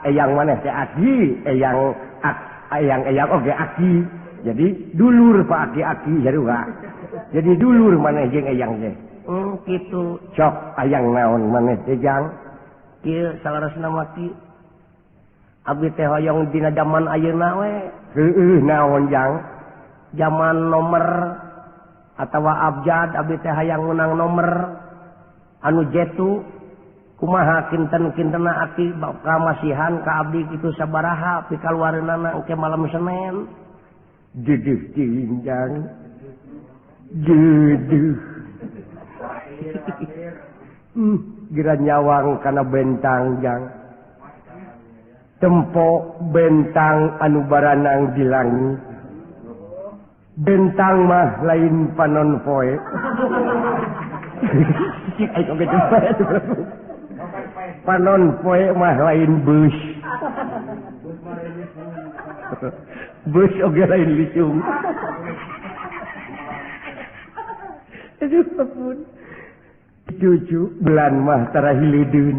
eyang maneh teh aki, eyang oge aki. Jadi dulur Pak aki-aki jarua. Jadi dulur maneh jeung eyang teh. Kitu. Sok ayang naon maneh teh jang? Kieu salaresna mah kieu. Abdi teh hoyong dina zaman ayeuna we. Heueuh naon jang? Zaman nomer atawa abjad abdi teh hayang menang nomer anu jetu. Kumaha kinten-kintena ati kamasihan ka abdi kitu sabaraha pikaluareunana engke malam Senin. Dedeh tinjang. Dedeh. Gira nyawang kana bentang jang. Tempo bentang anu baranang di langit. Bentang mah lain panon poe. Ayo gitu. Panon poe mah lain bus. Bus oge lain licung. Aduh ampun. Cucu bulan mah tara hiledeun.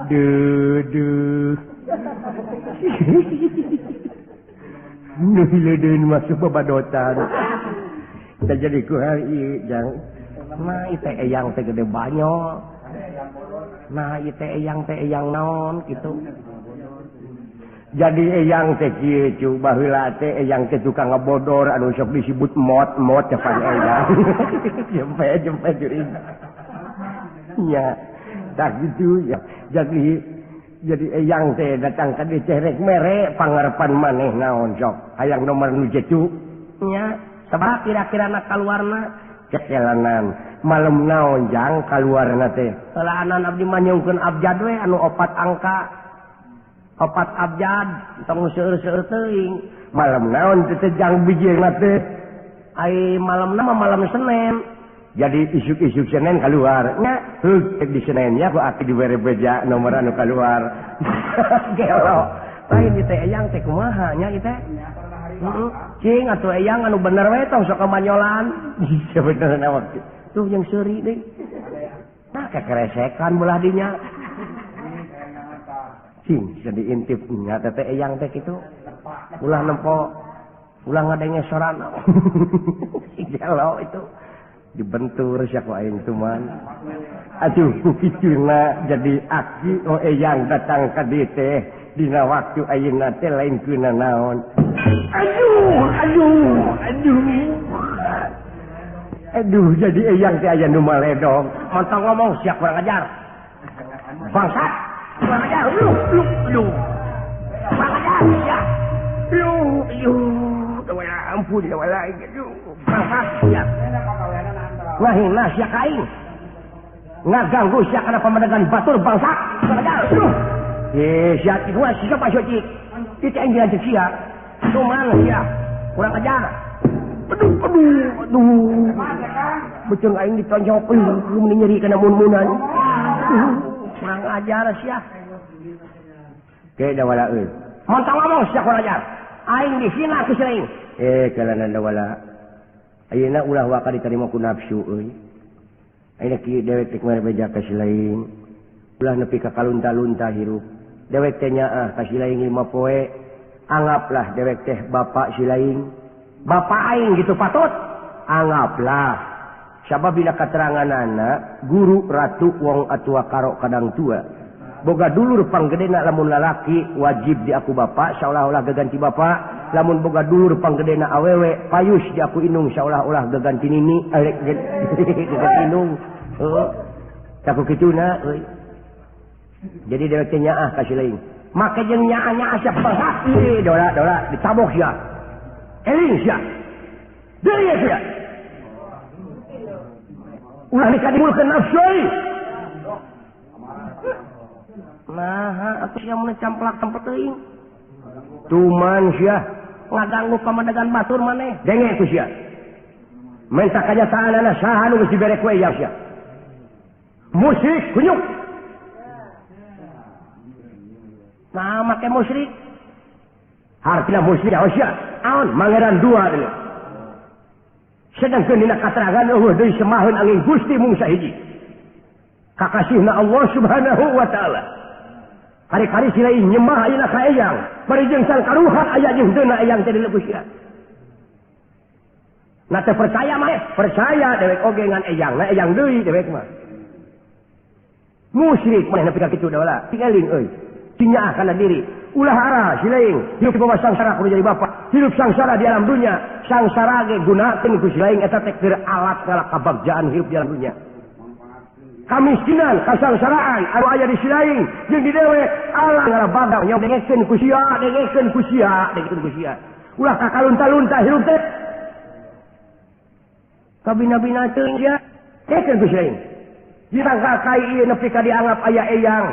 Duh. Nu hiledeun masuk babadotan. Kita jadi ku hari jang. Nah itu eyang teh gede banyak. Nah itu eyang teh eyang naon gitu. Jadi eyang teh kieu cu baheula teh eyang teh tukang ngebodor anu sok disebut mot capan eyang. Jempe juring. Ya, tak gitu ya. Jadi eyang teh datang ka dieu teh rek mere pangarepan maneh naon sok. Hayang nomor nu jetu. Nya, sabaraha kira-kirana kaluarna? Kecelanan malam naon jang kaluarna teh selaanan abdi mah nyungkeun abjad we anu 4 angka 4 abjad tong seueur-seueur teuing malam naon teh jang bijirna teh ai malamna mah malam Senin jadi isuk-isuk Senin kaluar nya di Senin nya ku aki dibere beja nomor anu kaluar gelo lain di teh eyang teh kumaha nya ieu teh cing atuh eyang anu bener we tong sok kamanyolan sebenarnya waktu tuh yang seuri deui nah kekeresekan belah dinya cing jadi intip nya teh eyang teh kitu ulah nempo ulah ngadenge sorana gelo itu dibentur sia ku aing tuh man aduh kukituna jadi aki eyang datang ka dieu teh dina waktu ayeuna teh lain keuna naon. Aduh, jadi eyang teh aya nu maledog. Mantong ngomong siap kurang ajar. Bangsat. Kurang ajar. Lu. Kurang ajar ya. Lu. Tawala ampun tawala gitu. Bangsat ya. Ngahina sia kaing. Ngaganggu sia kana pamadegan batur bangsat. Kurang ajar. Lu. Sia dua siapa syocik. Kita anjing cek sia. Cuman sia kurang ajar. Aduh. Beuceung aing ditonjokeun meuning nyeri kana mun-munan. Kurang ajar sia. Ke dawala euy. Montong ngomong sia kurang ajar. Aing dihina ku sia aing. Kalana dawala. Ayeuna ulah waka ditarima ku nafsu euy. Ayeuna kieu dewek teh mere beja ka si lain. Ulah nepi ka kalunta-lunta hirup. Dewek teh nyaah ka si lain 5 poe. Anggaplah dewek teh bapak si lain. Bapak aing gitu patut. Anggaplah. Sababina kateranganana guru ratu wong atua karo kadang tua. Boga dulur panggedena lamun lalaki wajib di aku bapak seolah-olah gaganti bapak. Lamun boga dulur panggedena awewe payus di aku inung seolah-olah gaganti nini. Gaganti inung. Taku kituna euy. Jadi dewek teh nyaah ka si lain. Make jeung nyaa-nyaa sia bangsat. Dola ditabok sia. Eling sia. Deui sia. Ulah dikadimulkeun nafsu euy. Nah, atuh sia mun camplak-camplak teuing. Tuman sia ngadanggu pamadegan batur maneh. Denge ku sia. Menta kanyataanana saha nu geus dibere ku eyang sia. Musyrik kunyuk. Nah, make musyrik. Hartina musyrik sia. Aon mangeran dua deui. Sedangkeun dina katerangan eueuh deui semaheun angin Gusti mung sahiji. kakasihna Allah Subhanahu wa taala. Kari-kari silain nyembah ayeuna ka eyang, bari jeung sang karuhan aya jeung deuna eyang teh dilebus sia. Na teh percaya mah, percaya dewek oge ngan eyang, na eyang deui dewek mah. Musyrik maneh nepi ka kitu da wala. Tingalin euy. Tinyaah kana diri. Ulah ara silain hidup di bawah sangsara kudu jadi bapak. Hidup sangsara di alam dunia, sangsara ge gunakeun ku silain eta teh keur alat kala kabagjaan hidup di alam dunia. Kamiskinan, kasangsaraan anu aya di silain jeung di dewe Allah ngarabagang yang dengekeun ku sia, dengekeun ku sia. Ulah kakalunta-lunta hirup teh. Kabina-bina teu sia, dengekeun ku silain. Dirangka kai ieu nepi ka dianggap aya eyang.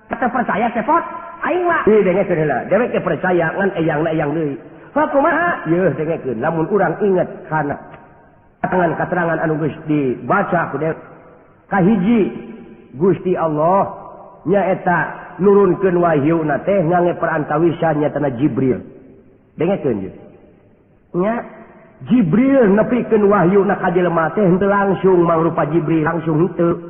Kata percaya teh pot, aing mah. Dengekeun heula, dewek teh percaya ngan eyangna eyang deui. Fa kumaha? Yeuh dengekeun, lamun urang inget kana katerangan anu geus dibaca ku dewek. Kahiji Gusti Allah nyaeta nurunkeun wahyuna teh ngangge perantawisan nyatana Jibril. Dengekeun ieu. Nya Jibril nepikeun wahyuna ka jelema teh henteu langsung mangrupa Jibril langsung henteu.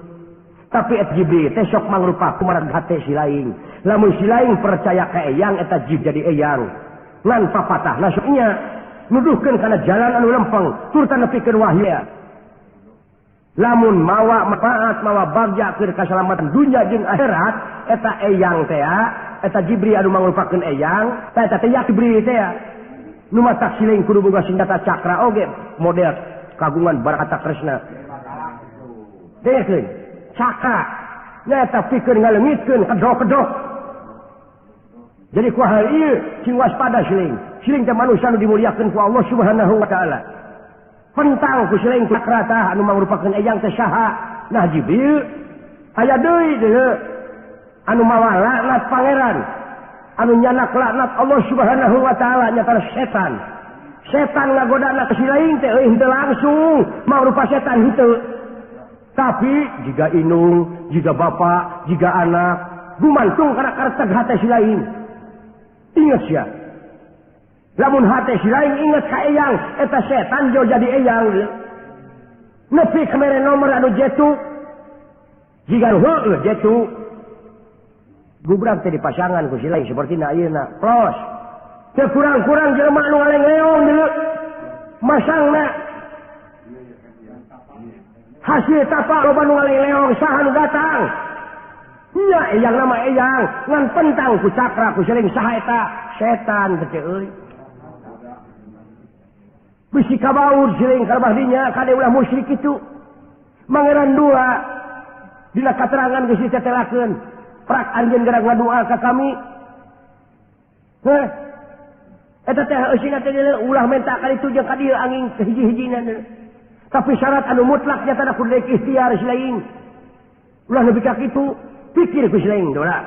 Tapi et Jibril teh sok mangrupa kumaha hate silaing. Lamun silaing percaya ka eyang eta jib jadi eyang. Ngan papatah nasuknya nuduhkeun kana jalan anu lempeng tur nepikeun wahyu. Lamun mawa manfaat mawa bagja keur kasalamatan dunya jeung akhirat eta eyang teh eta Jibril anu mangrupakeun eyang eta teh Jibril teh nu matak siling kudu boga senjata cakra oge model kagungan barakata tresna dengekeun cakra nya eta pikeun ngaleungitkeun kedok-kedok jadi ku hal ieu sing waspada siling teh manusia anu dimuliakeun ku Allah Subhanahu wa taala. Pentang ku silain cakra tah anu mangrupakeun eyang teh saha? Nah Jibril aya deui deui anu mawa laknat pangeran anu nyanak laknat Allah Subhanahu wa taala nyata setan. Setan ngagodana ka silain teh euy henteu langsung mangrupa setan henteu. Tapi jika indung, jika bapak, jika anak gumantung kana kareteg hate silain. Ingat sia. Lamun hate silain inget ka eyang eta setan jo jadi eyang nepi kamere nomor anu jetu jika heueuh jetu gubrak teh dipasangan ku silain sapertina ayeuna plos teu kurang-kurang jelema anu ngaleng-leong deuleu masangna hasil tapak loba nu ngaleng-leong saha nu datang nya eyang nama eyang ngan pentang ku cakra ku silain saha eta setan teh euy. Bisi kabaur siling karbah dinya kade ulah musyrik itu mangeran dua dina katerangan geus ditetelakeun prak anjeun gara ngadua ka kami eta teh eusina teh ulah menta ka ditu jeung ka dieu angin hiji-hijina tapi syarat anu mutlak nyata kudu deuk ikhtiar silain ulah nepi ka kitu pikir ku silain dola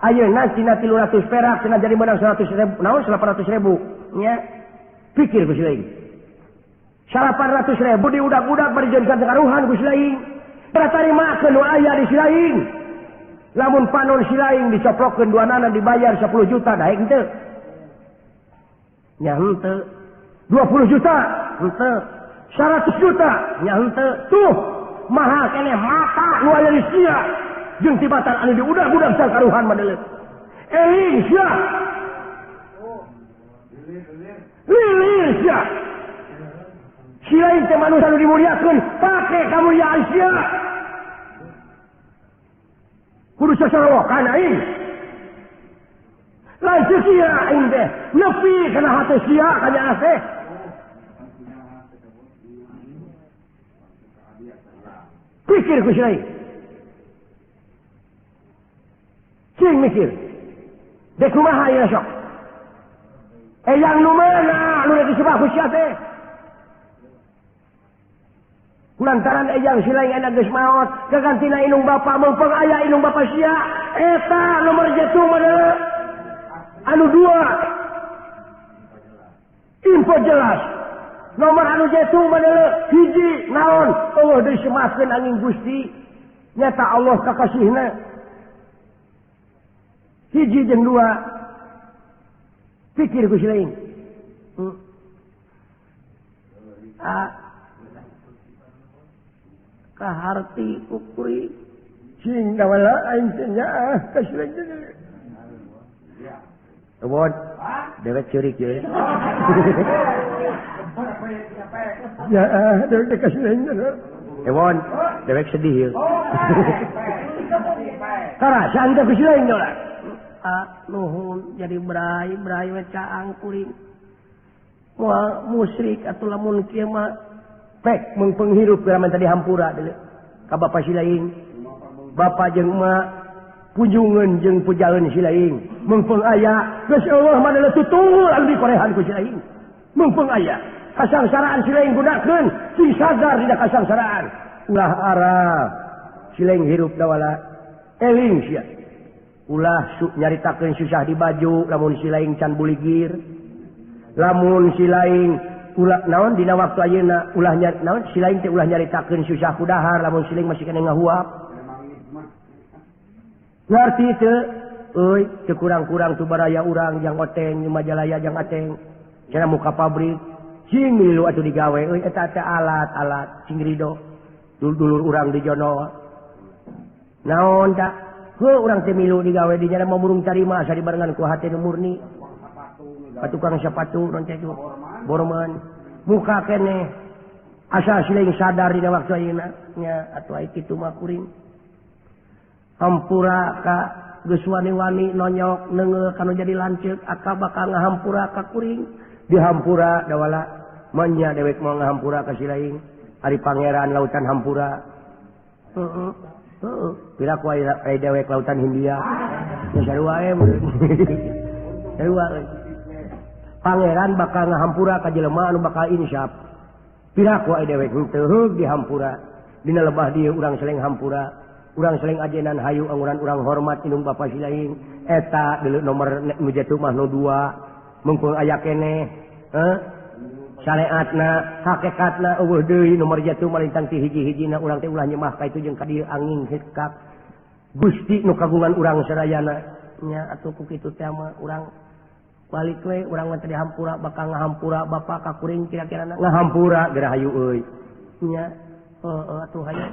ayeuna tina 300 perak cenah jadi menang 100.000 naon 800.000 nya pikir ku silain 800.000 diudak-udak berjanjian karuhan ku silain tarima nu aya di silain lamun panon silain dicoplokeun duanana dibayar 10 juta da henteu nya henteu 20 juta henteu 100 juta nya henteu tuh mahal keneh mata nu aya di sia jeung tibatan anu diudak-udak sang karuhan mah deuleu eling sia lilir sia silain teh manusia anu dimuliakeun pake kamuliaan sia kudu sasorowokan aing lanceuk sia aing teh nepi kana hate sia kanya teh pikir ku silain sing mikir dek kumaha ieu sok eyang nu mana nu disebut ku sia teh lantaran eyang silaing enak geus maot gagantina inung bapa mumpung aya inung bapa sia eta nomor jetu mah anu 2 info jelas nomor anu jetu mah hiji naon eueuh deui semaskeun angin Gusti nyata Allah kakasihna hiji jeung 2 pikir ku silaing kaharti ukuri Sing wala aing teh nyaah ka silaing teh. Tebon. Dewek ceurik ye. Ya, dewek ka silaing teh. Tebon, dewek sedih ye. Kara santa ka silaing teh lah. Nuhun jadi brai we caang kuring. Moal musyrik atuh lamun kieu mah pek mung penghirup lamun tadi hampura deuleu. Ka bapa silaing. Bapa jeung emak punjungeun jeung pujaeun silaing. Mengpeung aya geus Allah mah adalah tutunggul anu dikorehan ku silaing. Mengpeung aya kasangsaraan silaing gunakeun sing sadar dina kasangsaraan. Ulah arah silaing hirup dawala eling sia. Ulah nyaritakeun susah di baju lamun silaing can buligir. Lamun silaing ulah naon dina waktu ayeuna ulah naon silaing teh ulah nyaritakeun susah ku dahar lamun silaing masih kena ngahuap. Ngarti teu euy teu kurang-kurang tu baraya urang jang oteng di Majalaya jang ateng cenah muka pabrik sing milu atuh digawe euy eta teh alat-alat sing rido dulur urang di jono naon ta heuh urang teh milu digawe di nya mah murung tarima asa dibarengan ku hate nu murni patukang sepatu non teh borman muka keneh asa silaing sadar dina waktu ayeuna nya atuh ai kitu mah kuring hampura ka geus wani-wani nonyok neungeul kanu jadi lanceuk aka bakal ngahampura ka kuring dihampura dawala manya dewek mau ngahampura ka silaing ari pangeran lautan hampura pira ku ai dewek lautan Hindia geus sarua sarua pangeran bakal ngahampura ka jelema anu bakal insaf pira ku ai dewek henteu heug dihampura dina lebah dieu urang seleng hampura. Urang seleng ajenan hayu anguran urang hormat indung bapa silaing eta deuleu nomor nu jatuh mah nu 2 mengpeung aya keneh syariatna hakikatna eueuh deui nomor jatuh mah lintang ti hiji-hijina urang teh ulah nyemah ka itu jeung ka dieu angin hekak Gusti nu kagungan urang sadayana nya atuh ku kitu teh mah urang balik we urang mah teh dihampura bakal ngahampura bapa ka kuring kira-kirana ngahampura geura hayu euy nya atuh hayu